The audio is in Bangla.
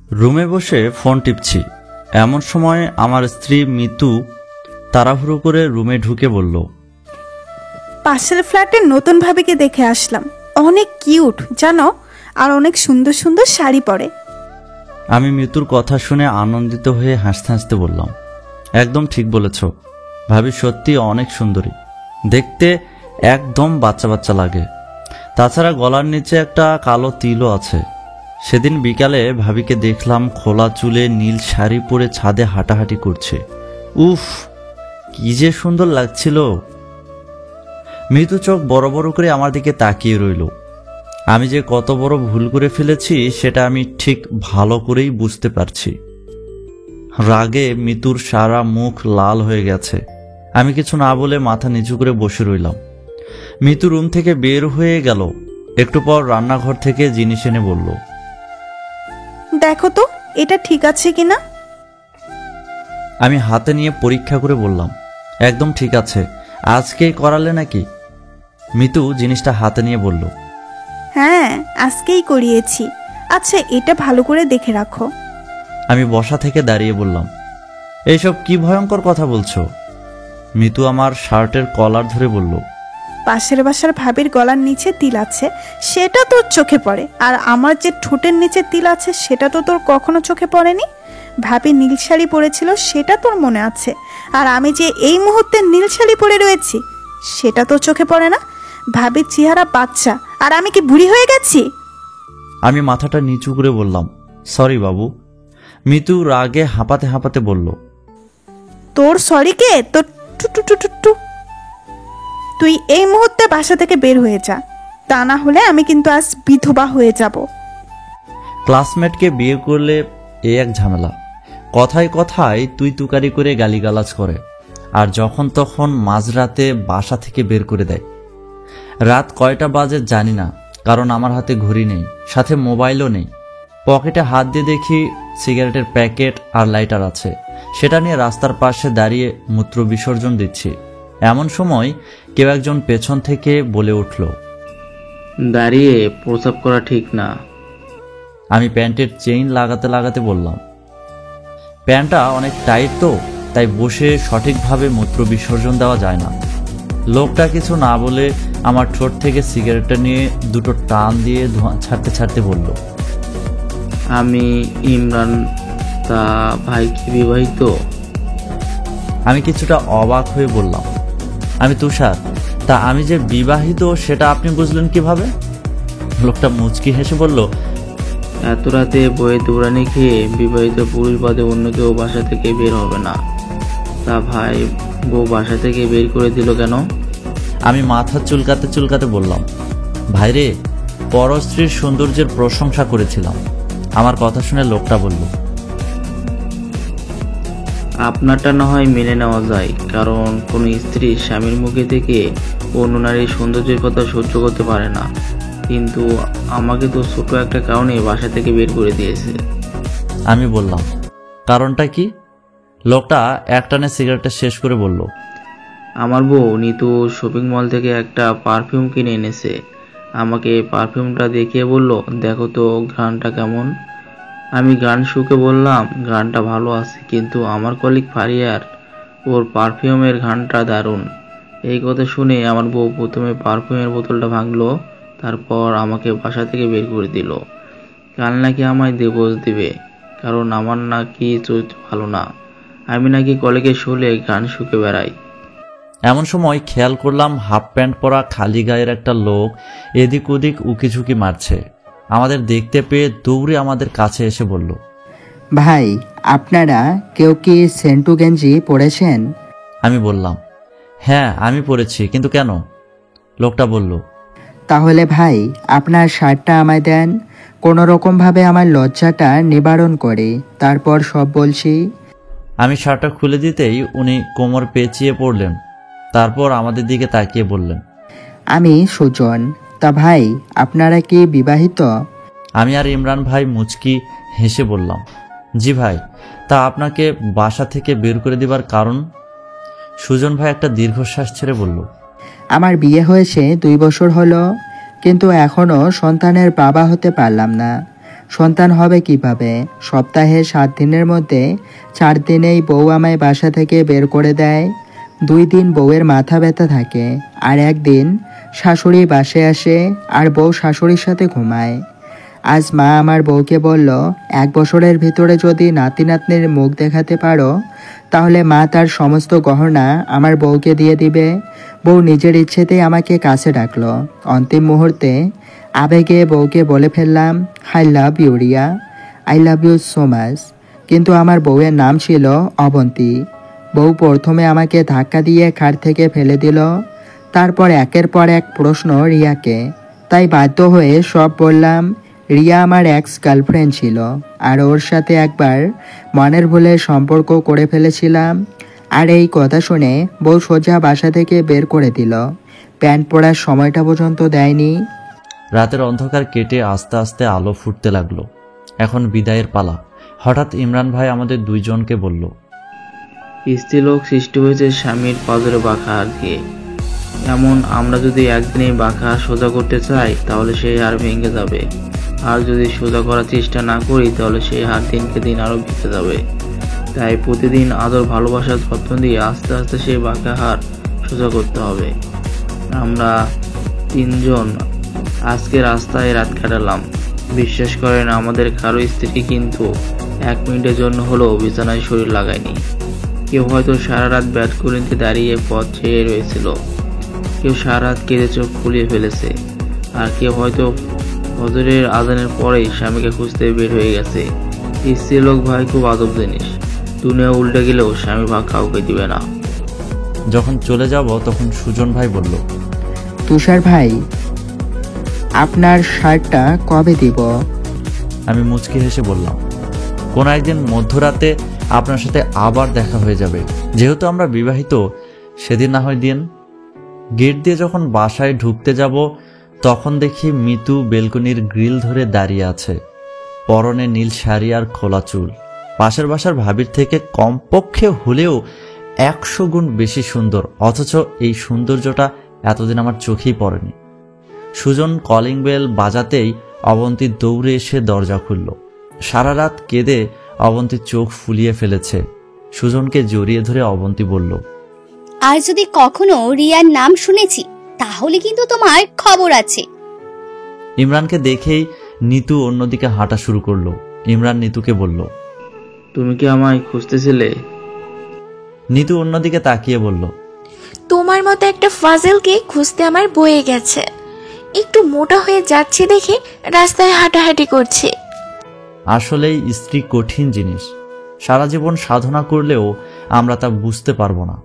রুমে বসে ফোন টিপছি, এমন সময় আমার স্ত্রী মিতু তাড়াহুড়ো করে রুমে ঢুকে বলল, পাশের ফ্ল্যাটের নতুন ভাবিকে দেখে আসলাম, অনেক কিউট জানো, আর অনেক সুন্দর সুন্দর শাড়ি পরে। আমি মিতুর কথা শুনে আনন্দিত হয়ে হাসতে হাসতে বললাম, একদম ঠিক বলেছ, ভাবি সত্যি অনেক সুন্দরী, দেখতে একদম বাচ্চা বাচ্চা লাগে। তাছাড়া গলার নিচে একটা কালো তিলও আছে। সেদিন বিকালে ভাবিকে দেখলাম খোলা চুলে নীল শাড়ি পরে ছাদে হাঁটাহাঁটি করছে। উফ, কি যে সুন্দর লাগছিল। মৃদু চোখ বড় বড় করে আমার দিকে তাকিয়ে রইল। আমি যে কত বড় ভুল করে ফেলেছি সেটা আমি ঠিক ভালো করেই বুঝতে পারছি। রাগে মিতুর সারা মুখ লাল হয়ে গেছে। আমি কিছু না বলে মাথা নিচু করে বসে রইলাম। মিতু রুম থেকে বের হয়ে গেল। একটু পর রান্নাঘর থেকে জিনিস এনে বলল, দেখো তো এটা ঠিক আছে কিনা। আমি হাতে নিয়ে পরীক্ষা করে বললাম, একদম ঠিক আছে, আজকেই করালে নাকি? মিতু জিনিসটা হাতে নিয়ে বলল, হ্যাঁ আজকেই করিয়েছি। আচ্ছা এটা ভালো করে দেখে রাখো। আমি বসা থেকে দাঁড়িয়ে বললাম, এইসব কি ভয়ঙ্কর কথা বলছো? মিতু আমার শার্টের কলার ধরে বলল, পাশের বাসার ভাবির গলার নিচে তিল আছে, সেটা তোর চোখে পড়ে, আর আমার যে ঠোঁটের নিচে তিল আছে সেটা তো তোর কখনো চোখে পড়েনি। ভাবি নীল শাড়ি পরেছিল সেটা তোর মনে আছে, আর আমি যে এই মুহূর্তে নীল শাড়ি পরে রয়েছি সেটা তোর চোখে পড়ে না। ভাবির চেহারা বাচ্চা, আর আমি কি বুড়ি হয়ে গেছি? আমি মাথাটা নিচু করে বললাম, সরি বাবু। মিতু রাগে হাঁপাতে হাঁপাতে বলল, তোর সরি কে? তোর টু। তুই এই মুহূর্তে বাসা থেকে বের হয়ে যা, তা না হলে আমি কিন্তু আজ বিধবা হয়ে যাব। ক্লাসমেটকে বিয়ে করলে এ এক ঝামেলা। কথায় কথায় তুই তুকারি করে গালিগালাজ করে, আর যখন তখন মাঝরাতে বাসা থেকে বের করে দেয়। রাত কয়টা বাজে জানি না, কারণ আমার হাতে ঘড়ি নেই, সাথে মোবাইলও নেই। পকেটে হাত দিয়ে দেখি সিগারেটের প্যাকেট আর লাইটার আছে। সেটা নিয়ে রাস্তার পাশে দাঁড়িয়ে মূত্র বিসর্জন দিচ্ছি। এমন সময় কেউ একজন পেছন থেকে বলে উঠল, দাঁড়িয়ে প্রস্রাব করা ঠিক না। আমি প্যান্টের চেইন লাগাতে লাগাতে বললাম, প্যান্টটা অনেক টাইট তো, তাই বসে সঠিকভাবে মূত্র বিসর্জন দেওয়া যায় না। লোকটা কিছু না বলে আমার ঠোঁট থেকে সিগারেটটা নিয়ে দুটো টান দিয়ে ধোঁয়া ছাড়তে ছাড়তে বলল, আমি ইমরান, তা ভাই কি বিবাহিত? আমি কিছুটা অবাক হয়ে বললাম, আমি তুষার, তা আমি যে বিবাহিত সেটা আপনি বুঝলেন কিভাবে? লোকটা মুচকি হেসে বলল, এত রাতে বইয়ে দৌড়ানি খেয়ে বিবাহিত পুরুষ বাদে অন্য কেউ বাসা থেকে বের হবে না। তা ভাই বউ বাসা থেকে বের করে দিল কেন? আমি মাথা চুলকাতে চুলকাতে বললাম, ভাইরে, পরস্ত্রীর সৌন্দর্যের প্রশংসা করেছিলাম। আমার কথা শুনে লোকটা বলল, আপনারটা না হয় মেনে নেওয়া যায়, কারণ কোনো স্ত্রী স্বামীর মুখে থেকে অন্য নারীর সৌন্দর্যের কথা সহ্য করতে পারে না, কিন্তু আমাকে তো ছোট একটা কারণে বাসা থেকে বের করে দিয়েছে। আমি বললাম, কারণটা কি? লোকটা একটানে সিগারেটটা শেষ করে বলল, আমার বউ নিতু শপিং মল থেকে একটা পারফিউম কিনে এনেছে। আমাকে পারফিউমটা দেখিয়ে বলল, দেখো তো ঘ্রাণটা কেমন। আমি গান শুকে বললাম, ঘ্রাণটা ভালো আছে, কিন্তু আমার কলিগ ফারিয়ার, ওর পারফিউমের ঘ্রাণটা দারুণ। এই কথা শুনে আমার বউ প্রথমে পারফিউমের বোতলটা ভাঙলো, তারপর আমাকে বাসা থেকে বের করে দিল। কাল নাকি আমায় ডিভোর্স দিবে, কারণ আমার নাকি চরিত্র ভালো না। আমি নাকি কলেজের শোলে গান শুকে বেড়াই। এমন সময় খেয়াল করলাম হাফ প্যান্ট পরা খালি গায়ের একটা লোক এদিক ওদিক উকিঝুঁকি মারছে। আমাদের দেখতে পেয়ে দৌড়ে আমাদের কাছে এসে বলল, ভাই আপনারা কেউ কি সেন্টু গেঞ্জি পরেছেন? আমি বললাম, হ্যাঁ আমি পরেছি, কিন্তু কেন? লোকটা বলল, তাহলে ভাই আপনার শার্টটা আমায় দেন, কোনো রকমভাবে আমার লজ্জাটা নিবারণ করে, তারপর সব বলছি। আমি শার্টটা খুলে দিতেই উনি কোমর পেঁচিয়ে পড়লেন। তারপর আমাদের দিকে তাকিয়ে বললেন, আমি সুজন, তা ভাই আপনারা কি বিবাহিত? আমি আর ইমরান ভাই মুচকি হেসে বললাম, জি ভাই। তা আপনাকে বাসা থেকে বের করে দিবার কারণ? সুজন ভাই একটা দীর্ঘশ্বাস ছেড়ে বলল, আমার বিয়ে হয়েছে 2 বছর হলো, কিন্তু এখনো সন্তানের বাবা হতে পারলাম না। সন্তান হবে কিভাবে? সপ্তাহে 7 দিনের মধ্যে 4 দিনেই বউ আমায় বাসা থেকে বের করে দেয়। 2 দিন বউয়ের মাথা ব্যথা থাকে, আর 1 দিন শাশুড়ি বাসায় আসে আর বউ শাশুড়ির সাথে ঘুমায়। আজ মা আমার বউকে বলল, 1 বছরের ভিতরে যদি নাতি নাতনির মুখ দেখাতে পারো তাহলে মা তার সমস্ত গহনা আমার বউকে দিয়ে দিবে। বউ নিজের ইচ্ছেতেই আমাকে কাছে ডাকলো। অন্তিম মুহূর্তে আবেগে বউকে বলে ফেললাম, I love you Riya, I love you so much. কিন্তু আমার বউয়ের নাম ছিল অবন্তী। বউ প্রথমে আমাকে ধাক্কা দিয়ে খাট থেকে ফেলে দিল, তারপর একের পর এক প্রশ্ন রিয়াকে। তাই বাধ্য হয়ে সব বললাম। রিয়া আমার এক্স গার্লফ্রেন্ড ছিল, আর ওর সাথে একবার মনের ভুলে সম্পর্ক করে ফেলেছিলাম। আর এই কথা শুনে বউ সোজা বাসা থেকে বের করে দিল, প্যান্ট পরার সময়টা পর্যন্ত দেয়নি। রাতের অন্ধকার কেটে আস্তে আস্তে আলো ফুটতে লাগলো। এখন বিদায়ের পালা। হঠাৎ ইমরান ভাই আমাদের দুইজনকে বলল, স্ত্রীলোক সৃষ্টি হয়েছে স্বামীর পাজরে বাঁকা হাত দিয়ে। এমন আমরা যদি একদিনেই বাঁকা হাত সোজা করতে চাই তাহলে সেই হাড় ভেঙে যাবে, আর যদি সোজা করার চেষ্টা না করি তাহলে সেই হাড় দিনকে দিন আরো ভেঙে যাবে। তাই প্রতিদিন আদর ভালোবাসার যত্ন দিয়ে আস্তে আস্তে সেই বাঁকা হাড় সোজা করতে হবে। আমরা 3 জন আজকে রাস্তায় রাত কাটালাম। বিশ্বাস করেন, আমাদের কারো স্ত্রী কিন্তু 1 মিনিটের জন্য হলেও বিছানায় শরীর লাগায়নি। কেউ হয়তো সারা রাত ব্যালকনিতে দাঁড়িয়ে পথ চেয়ে রয়েছিল, কেউ সারা রাত কেঁদে চোখ ফুলিয়ে ফেলেছে, আর কেউ হয়তো ফজরের আজানের পরেই স্বামীকে খুঁজতে বের হয়ে গেছে। স্ত্রীলোক ভাই খুব আজব জিনিস। দুনিয়া উল্টে গেলেও স্বামী ভাগ কাউকে দিবে না। যখন চলে যাব তখন সুজন ভাই বলল, তুষার ভাই, আপনার শার্টটা কবে দিব? আমি মুচকি হেসে বললাম, কোনো একদিন মধ্যরাতে আপনার সাথে আবার দেখা হয়ে যাবে। যেহেতু আমরা বিবাহিত, সেদিন না হয় দিন। গেট দিয়ে যখন বাসায় ঢুকতে যাব তখন দেখি মিতু বেলকনির গ্রিল ধরে দাঁড়িয়ে আছে, পরনে নীল শাড়ি আর খোলা চুল। পাশের বাসার ভাবির থেকে কমপক্ষে হলেও 100 গুণ বেশি সুন্দর, অথচ এই সৌন্দর্যটা এতদিন আমার চোখেই পড়েনি। সুজন কলিং বেল বাজাতেই অবন্তী দৌড়ে এসে দরজা খুলল। সারা রাত কেঁদে অবন্তী চোখ ফুলিয়ে ফেলেছে। সুজনকে জড়িয়ে ধরে অবন্তী বলল, আর যদি কখনো রিয়ার নাম শুনেছি তাহলে কিন্তু তোমার খবর আছে। ইমরানকে দেখেই নিতু অন্যদিকে হাঁটা শুরু করলো। ইমরান নিতুকে বলল, তুমি কি আমায় খুঁজতেছিলে? নিতু অন্যদিকে তাকিয়ে বলল, তোমার মতো একটা ফাজেলকে খুঁজতে আমার বয়ে গেছে। একটু মোটা হয়ে যাচ্ছে দেখে রাস্তায় হাঁটাহাঁটি করছে। আসলেই স্ত্রী কঠিন জিনিস। সারা জীবন সাধনা করলেও আমরা তা বুঝতে পারবো না।